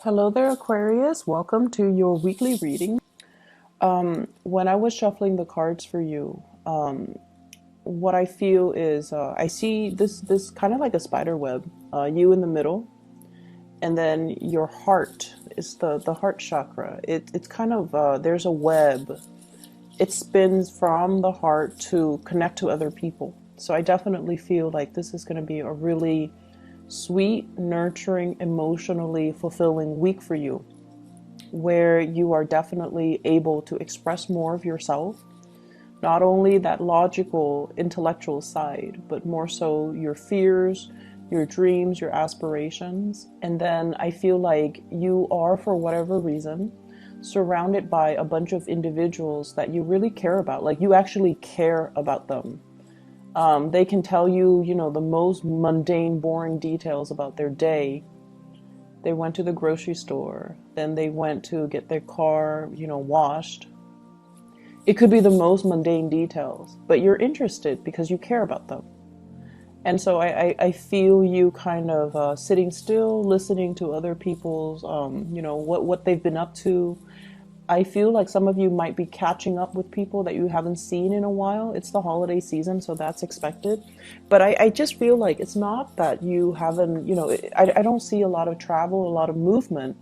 Hello there, Aquarius. Welcome to your weekly reading. When I was shuffling the cards for you, what I feel is I see this kind of like a spider web, you in the middle, and then your heart is the heart chakra. It's kind of there's a web. It spins from the heart to connect to other people. So I definitely feel like this is going to be a really sweet, nurturing, emotionally fulfilling week for you, where you are definitely able to express more of yourself, not only that logical, intellectual side, but more so your fears, your dreams, your aspirations. And then I feel like you are, for whatever reason, surrounded by a bunch of individuals that you really care about. Like you actually care about them. They can tell you, the most mundane, boring details about their day. They went to the grocery store, then they went to get their car, washed. It could be the most mundane details, but you're interested because you care about them. And so I feel you kind of sitting still, listening to other people's, what they've been up to. I feel like some of you might be catching up with people that you haven't seen in a while. It's the holiday season, so that's expected. But I just feel like it's not that you haven't, I don't see a lot of travel, a lot of movement,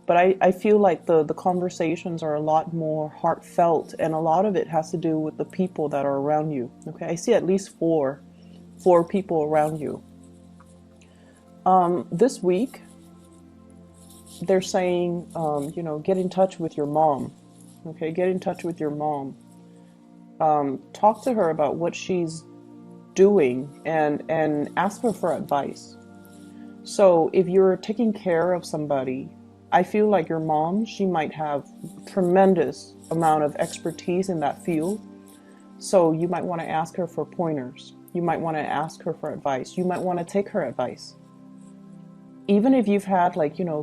but I feel like the conversations are a lot more heartfelt, and a lot of it has to do with the people that are around you. Okay, I see at least four people around you. This week, they're saying, get in touch with your mom. Okay, get in touch with your mom. Talk to her about what she's doing and ask her for advice. So if you're taking care of somebody, I feel like your mom, she might have tremendous amount of expertise in that field. So you might want to ask her for pointers. You might want to ask her for advice. You might want to take her advice. Even if you've had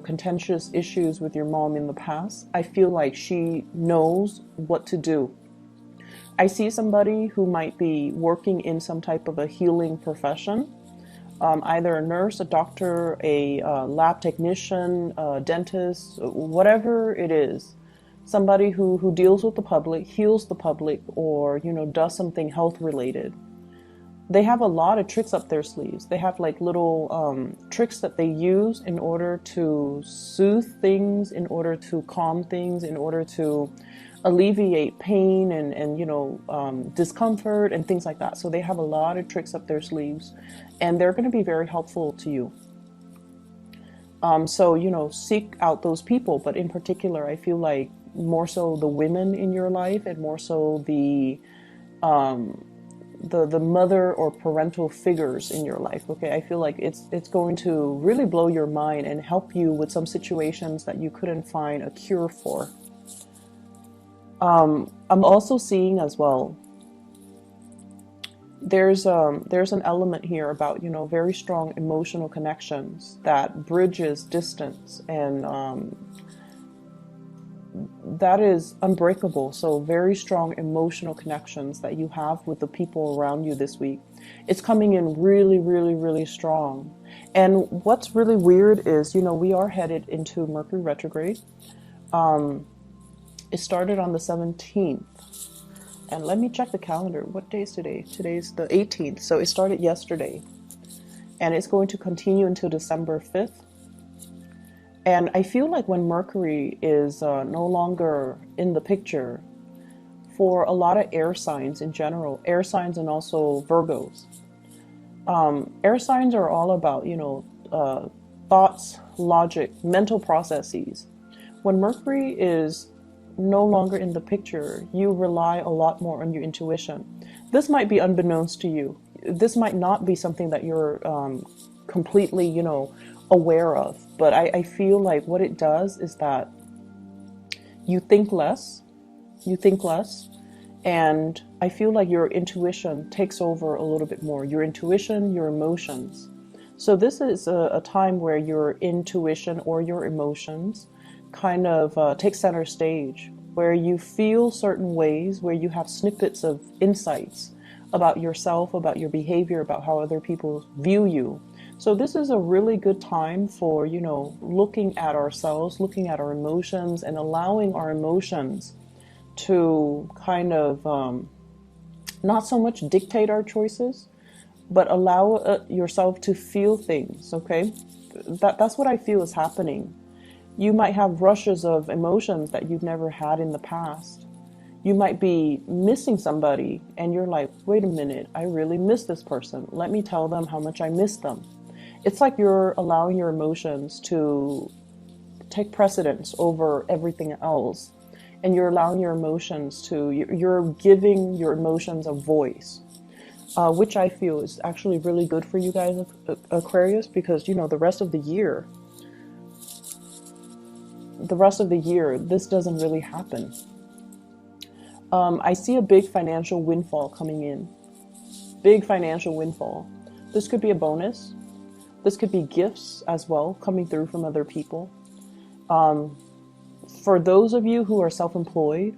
contentious issues with your mom in the past, I feel like she knows what to do. I see somebody who might be working in some type of a healing profession, either a nurse, a doctor, a lab technician, a dentist, whatever it is. Somebody who deals with the public, heals the public, or does something health related. They have a lot of tricks up their sleeves. They have like little tricks that they use in order to soothe things, in order to calm things, in order to alleviate pain and discomfort and things like that. So they have a lot of tricks up their sleeves, and they're going to be very helpful to you. So seek out those people, but in particular, I feel like more so the women in your life, and more so the mother or parental figures in your life. Okay, I feel like it's going to really blow your mind and help you with some situations that you couldn't find a cure for. I'm also seeing as well, there's an element here about very strong emotional connections that bridges distance, and that is unbreakable. So very strong emotional connections that you have with the people around you this week. It's coming in really, really, really strong. And what's really weird is, we are headed into Mercury retrograde. It started on the 17th. And let me check the calendar. What day is today? Today's the 18th. So it started yesterday. And it's going to continue until December 5th. And I feel like when Mercury is no longer in the picture, for a lot of air signs in general, air signs and also Virgos, air signs are all about, thoughts, logic, mental processes. When Mercury is no longer in the picture, you rely a lot more on your intuition. This might be unbeknownst to you. This might not be something that you're completely, aware of, but I feel like what it does is that you think less, and I feel like your intuition takes over a little bit more. Your intuition, your emotions. So this is a time where your intuition or your emotions kind of take center stage, where you feel certain ways, where you have snippets of insights about yourself, about your behavior, about how other people view you. So this is a really good time for, looking at ourselves, looking at our emotions, and allowing our emotions to kind of not so much dictate our choices, but allow yourself to feel things, okay? That's what I feel is happening. You might have rushes of emotions that you've never had in the past. You might be missing somebody and you're like, wait a minute, I really miss this person. Let me tell them how much I miss them. It's like you're allowing your emotions to take precedence over everything else. And you're allowing your emotions to, you're giving your emotions a voice, which I feel is actually really good for you guys, Aquarius, because, the rest of the year, this doesn't really happen. I see a big financial windfall coming in. Big financial windfall. This could be a bonus. This could be gifts as well coming through from other people. For those of you who are self-employed,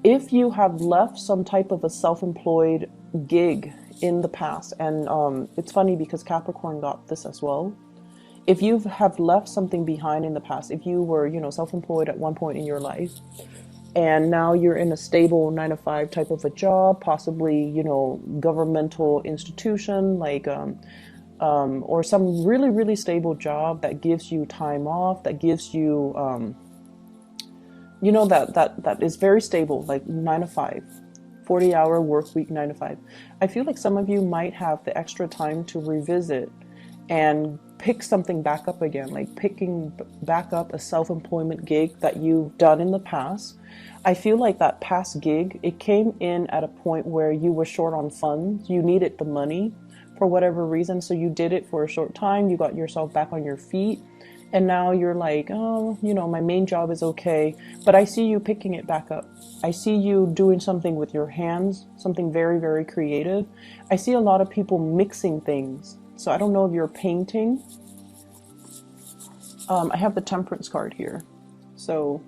if you have left some type of a self-employed gig in the past, and it's funny because Capricorn got this as well. If you have left something behind in the past, if you were, self-employed at one point in your life, and now you're in a stable 9 to 5 type of a job, possibly, governmental institution, like, or some really, really stable job that gives you time off, that gives you, that is very stable, like 9 to 5, 40-hour work week, 9 to 5. I feel like some of you might have the extra time to revisit and pick something back up again, like picking back up a self-employment gig that you've done in the past. I feel like that past gig, it came in at a point where you were short on funds. You needed the money for whatever reason. So you did it for a short time. You got yourself back on your feet. And now you're like, oh, my main job is okay. But I see you picking it back up. I see you doing something with your hands, something very, very creative. I see a lot of people mixing things. So I don't know if you're painting. I have the Temperance card here. So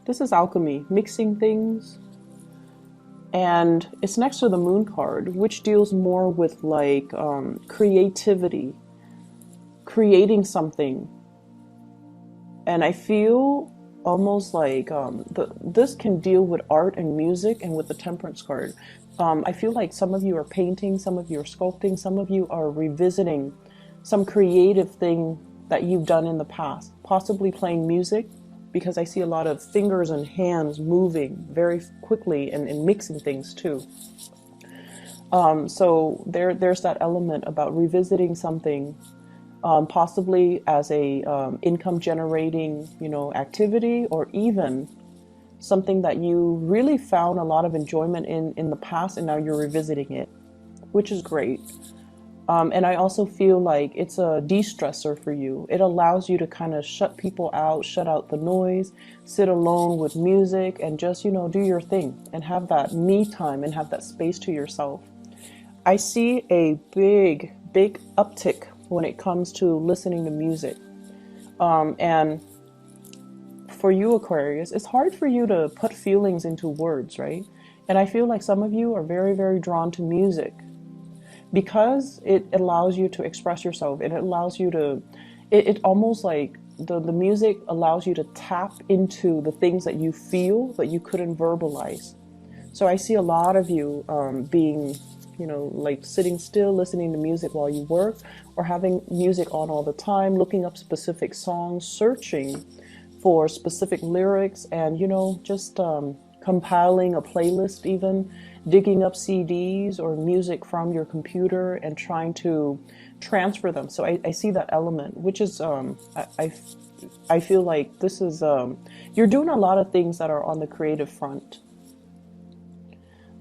this is alchemy, mixing things. And it's next to the Moon card, which deals more with like creativity, creating something. And I feel almost like this can deal with art and music, and with the Temperance card. I feel like some of you are painting, some of you are sculpting, some of you are revisiting some creative thing that you've done in the past, possibly playing music, because I see a lot of fingers and hands moving very quickly and mixing things too. So there's that element about revisiting something, possibly as a income generating, activity, or even something that you really found a lot of enjoyment in the past, and now you're revisiting it, which is great. And I also feel like it's a de-stressor for you. It allows you to kind of shut people out, shut out the noise, sit alone with music, and just, do your thing and have that me time and have that space to yourself. I see a big, big uptick when it comes to listening to music. And for you, Aquarius, it's hard for you to put feelings into words, right? And I feel like some of you are very, very drawn to music, because it allows you to express yourself. It allows you to, it almost like the music allows you to tap into the things that you feel but you couldn't verbalize. So I see a lot of you being, like sitting still, listening to music while you work, or having music on all the time, looking up specific songs, searching for specific lyrics, and, just compiling a playlist, even digging up CDs or music from your computer and trying to transfer them. So I see that element, which is, I feel like this is, you're doing a lot of things that are on the creative front.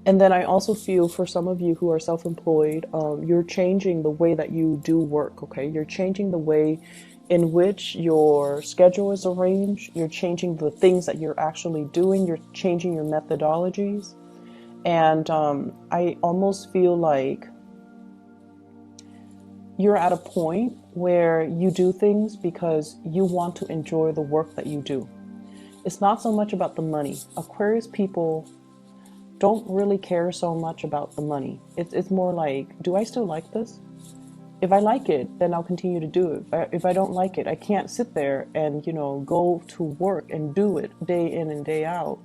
And then I also feel for some of you who are self-employed, you're changing the way that you do work, okay? You're changing the way in which your schedule is arranged. You're changing the things that you're actually doing. You're changing your methodologies. And I almost feel like you're at a point where you do things because you want to enjoy the work that you do. It's not so much about the money. Aquarius people don't really care so much about the money. It's more like, do I still like this? If I like it, then I'll continue to do it. If I don't like it, I can't sit there and, go to work and do it day in and day out,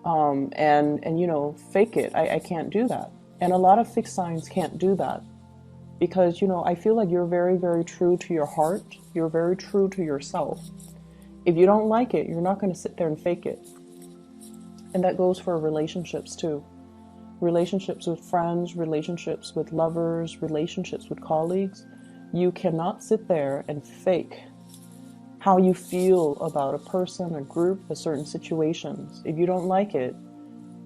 and fake it. I can't do that. And a lot of fixed signs can't do that because, I feel like you're very, very true to your heart. You're very true to yourself. If you don't like it, you're not going to sit there and fake it. And that goes for relationships too. Relationships with friends, relationships with lovers, relationships with colleagues. You cannot sit there and fake how you feel about a person, a group, a certain situations. If you don't like it,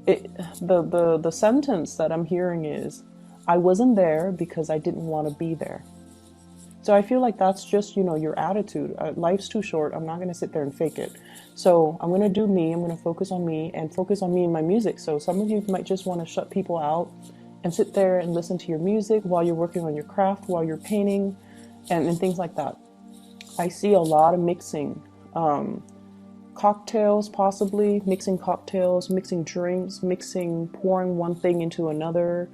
the sentence that I'm hearing is, I wasn't there because I didn't want to be there. So I feel like that's just, your attitude. Life's too short. I'm not going to sit there and fake it. So I'm going to do me. I'm going to focus on me and focus on me and my music. So some of you might just want to shut people out and sit there and listen to your music while you're working on your craft, while you're painting, and things like that. I see a lot of mixing. Cocktails, possibly. Mixing cocktails, mixing drinks, pouring one thing into another.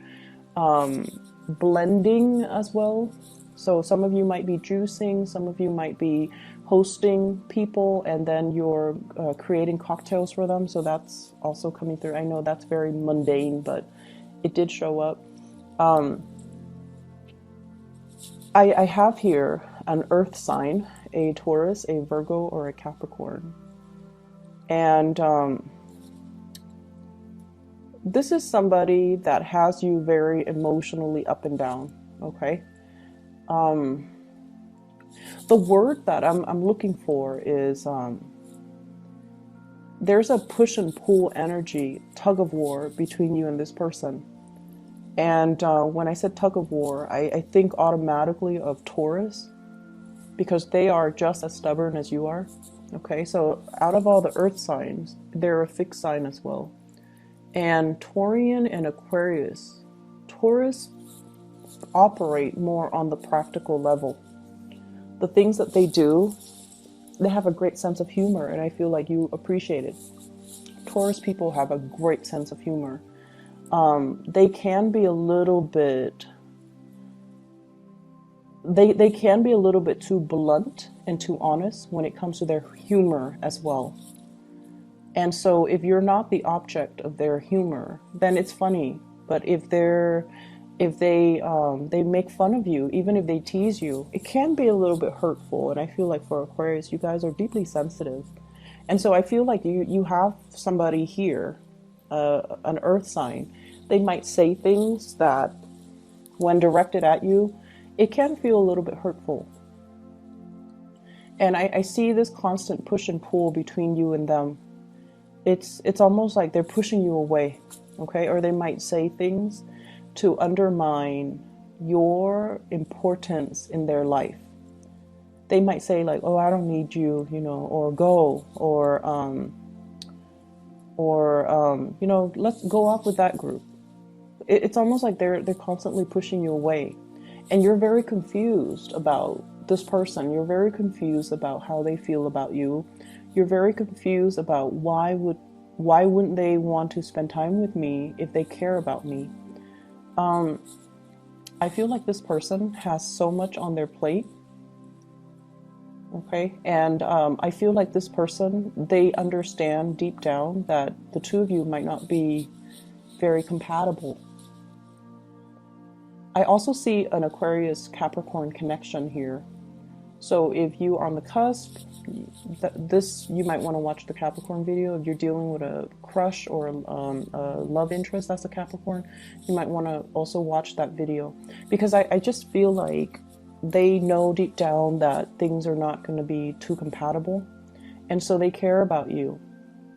Blending as well. So some of you might be juicing, some of you might be hosting people, and then you're creating cocktails for them. So that's also coming through. I know that's very mundane, but it did show up. I have here an earth sign, a Taurus, a Virgo, or a Capricorn. And this is somebody that has you very emotionally up and down, okay? The word that I'm looking for is there's a push and pull energy, tug of war between you and this person. And when I said tug of war, I think automatically of Taurus, because they are just as stubborn as you are. Okay, so out of all the earth signs, they're a fixed sign as well. And Taurian and Aquarius, Taurus operate more on the practical level. The things that they do, they have a great sense of humor, and I feel like you appreciate it. Taurus people have a great sense of humor. They can be a little bit, they can be a little bit too blunt and too honest when it comes to their humor as well. And so if you're not the object of their humor, then it's funny. But if they make fun of you, even if they tease you, it can be a little bit hurtful. And I feel like for Aquarius, you guys are deeply sensitive. And so I feel like you have somebody here, an earth sign. They might say things that when directed at you, it can feel a little bit hurtful. And I see this constant push and pull between you and them. It's almost like they're pushing you away, okay? Or they might say things to undermine your importance in their life. They might say like, oh, I don't need you, or go, or let's go off with that group. It's almost like they're constantly pushing you away. And you're very confused about this person. You're very confused about how they feel about you. You're very confused about why wouldn't they want to spend time with me if they care about me? I feel like this person has so much on their plate. Okay, and I feel like this person, they understand deep down that the two of you might not be very compatible. I also see an Aquarius Capricorn connection here. So if you are on the cusp, you might want to watch the Capricorn video. If you're dealing with a crush or a love interest that's a Capricorn, you might want to also watch that video, because I just feel like they know deep down that things are not going to be too compatible, and so they care about you,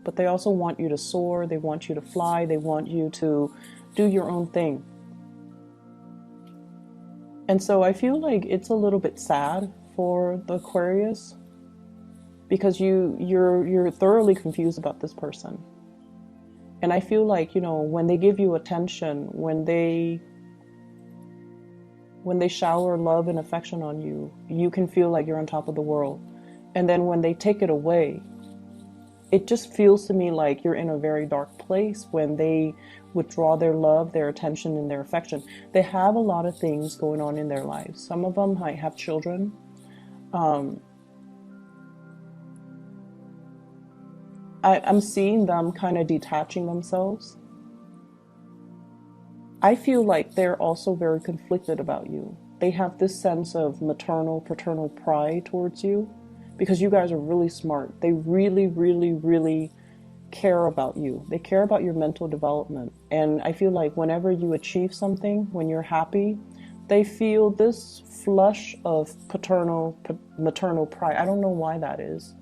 but they also want you to soar. They want you to fly. They want you to do your own thing. And so I feel like it's a little bit sad for the Aquarius, because you're thoroughly confused about this person. And I feel like, when they give you attention, when they shower love and affection on you, you can feel like you're on top of the world. And then when they take it away, it just feels to me like you're in a very dark place when they withdraw their love, their attention, and their affection. They have a lot of things going on in their lives. Some of them might have children. I'm seeing them kind of detaching themselves. I feel like they're also very conflicted about you. They have this sense of maternal, paternal pride towards you because you guys are really smart. They really, really, really care about you. They care about your mental development. And I feel like whenever you achieve something, when you're happy, they feel this flush of paternal, maternal pride. I don't know why that is.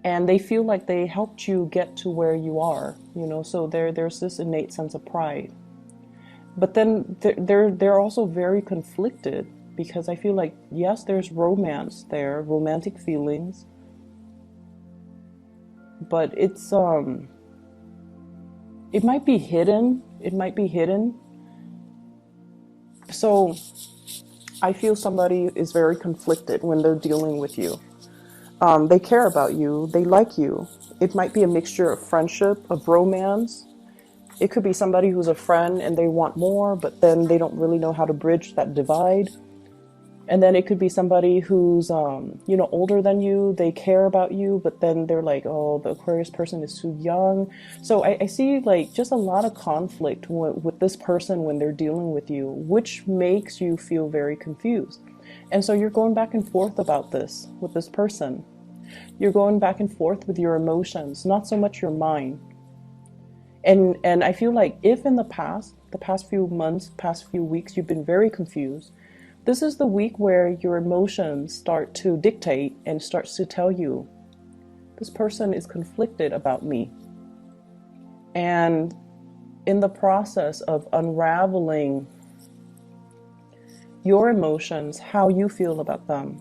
And they feel like they helped you get to where you are, so there's this innate sense of pride. But then they're also very conflicted because I feel like, yes, there's romance there, romantic feelings, but it might be hidden. It might be hidden. So I feel somebody is very conflicted when they're dealing with you. They care about you. They like you. It might be a mixture of friendship, of romance. It could be somebody who's a friend and they want more, but then they don't really know how to bridge that divide. And then it could be somebody who's, older than you. They care about you, but then they're like, oh, the Aquarius person is too young. So I see like just a lot of conflict with this person when they're dealing with you, which makes you feel very confused. And so you're going back and forth about this with this person. You're going back and forth with your emotions, not so much your mind. And I feel like if in the past few months, past few weeks, you've been very confused, this is the week where your emotions start to dictate and starts to tell you, this person is conflicted about me. And in the process of unraveling your emotions, how you feel about them,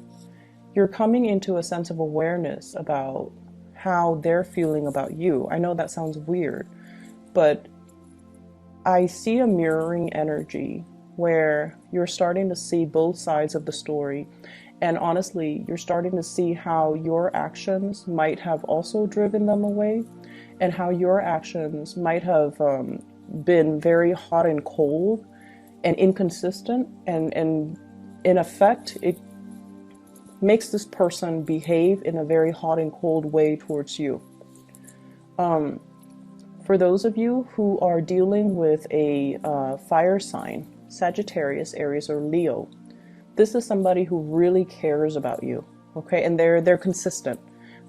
you're coming into a sense of awareness about how they're feeling about you. I know that sounds weird, but I see a mirroring energy where you're starting to see both sides of the story. And honestly, you're starting to see how your actions might have also driven them away, and how your actions might have been very hot and cold and inconsistent. And in effect, it makes this person behave in a very hot and cold way towards you. For those of you who are dealing with a fire sign, Sagittarius, Aries, or Leo, this is somebody who really cares about you, okay? And they're consistent.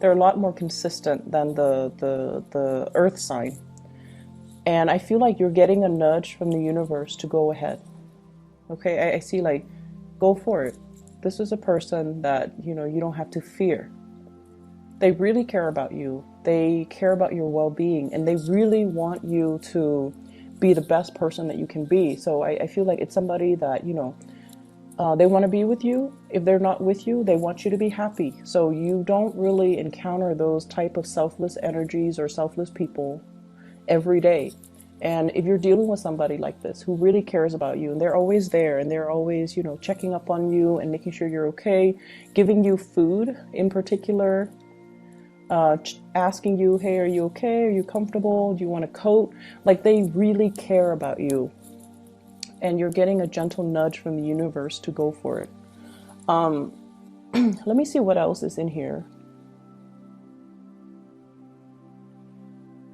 They're a lot more consistent than the Earth sign. And I feel like you're getting a nudge from the universe to go ahead, okay? I see like, go for it. This is a person that, you don't have to fear. They really care about you. They care about your well-being, and they really want you to be the best person that you can be. So I feel like it's somebody that, they want to be with you. If they're not with you, they want you to be happy. So you don't really encounter those type of selfless energies or selfless people every day. And if you're dealing with somebody like this who really cares about you, and they're always there, and they're always, checking up on you and making sure you're okay, giving you food in particular, asking you, hey, are you okay? Are you comfortable? Do you want a coat? Like, they really care about you. And you're getting a gentle nudge from the universe to go for it. Let me see what else is in here.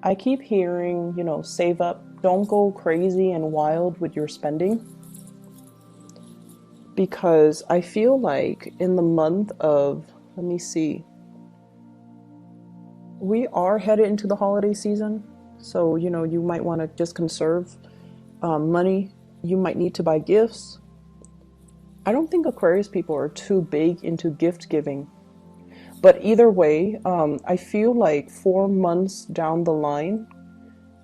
I keep hearing, save up. Don't go crazy and wild with your spending. Because I feel like in the month of, let me see, we are headed into the holiday season. So, you might want to just conserve money. You might need to buy gifts. I don't think Aquarius people are too big into gift giving. But either way, I feel like 4 months down the line,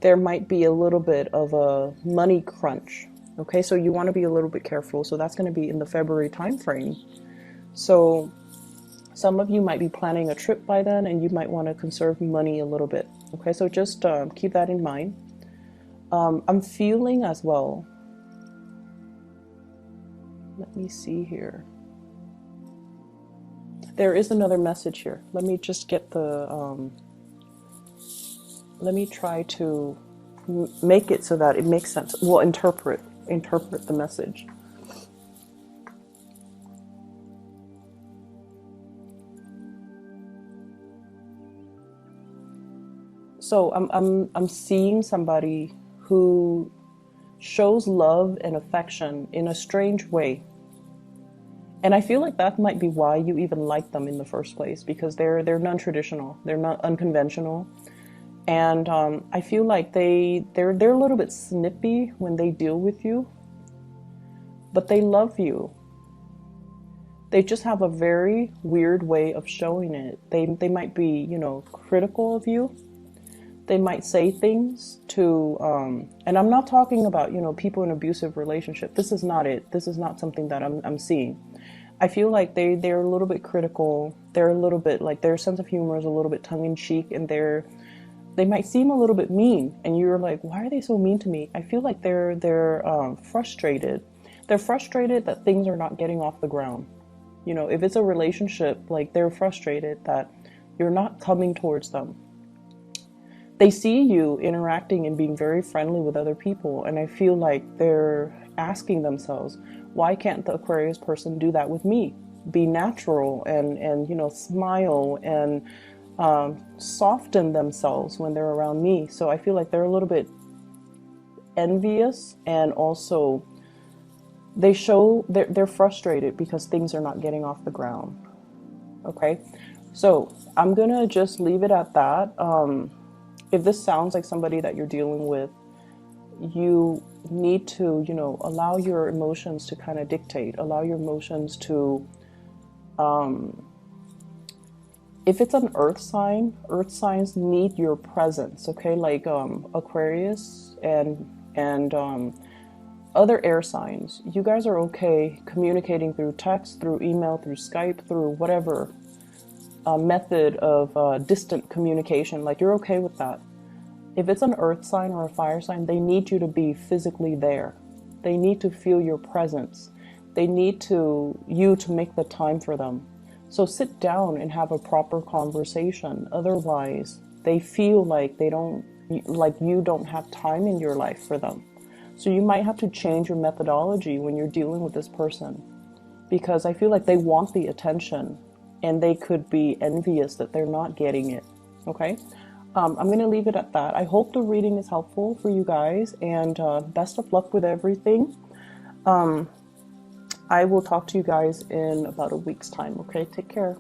there might be a little bit of a money crunch. Okay, so you want to be a little bit careful. So that's going to be in the February timeframe. So some of you might be planning a trip by then, and you might want to conserve money a little bit. Okay, so just keep that in mind. I'm feeling as well. Let me see here. There is another message here. Let me just get the let me try to make it so that it makes sense. Well, interpret the message. So I'm seeing somebody who shows love and affection in a strange way. And I feel like that might be why you even like them in the first place, because they're non-traditional, they're not unconventional, and I feel like they're a little bit snippy when they deal with you, but they love you. They just have a very weird way of showing it. They might be, you know, critical of you. They might say things to, and I'm not talking about, you know, people in abusive relationship. This is not it. This is not something that I'm seeing. I feel like they're a little bit critical. They're a little bit like, their sense of humor is a little bit tongue in cheek, and they might seem a little bit mean. And you're like, why are they so mean to me? I feel like they're frustrated. They're frustrated that things are not getting off the ground. You know, if it's a relationship, like, they're frustrated that you're not coming towards them. They see you interacting and being very friendly with other people, and I feel like they're asking themselves, why can't the Aquarius person do that with me? Be natural and you know, smile and soften themselves when they're around me. So I feel like they're a little bit envious, and also they're frustrated because things are not getting off the ground. Okay, so I'm gonna just leave it at that. If this sounds like somebody that you're dealing with, you need to, you know, allow your emotions to kind of dictate, allow your emotions to, if it's an earth signs need your presence, okay? Like Aquarius and other air signs, you guys are okay communicating through text, through email, through Skype, through whatever method of distant communication. Like, you're okay with that. If it's an earth sign or a fire sign, they need you to be physically there. They need to feel your presence. They need you to make the time for them. So sit down and have a proper conversation. Otherwise, they feel like you don't have time in your life for them. So you might have to change your methodology when you're dealing with this person, because I feel like they want the attention, and they could be envious that they're not getting it. Okay, I'm going to leave it at that. I hope the reading is helpful for you guys, and best of luck with everything. I will talk to you guys in about a week's time. Okay, take care.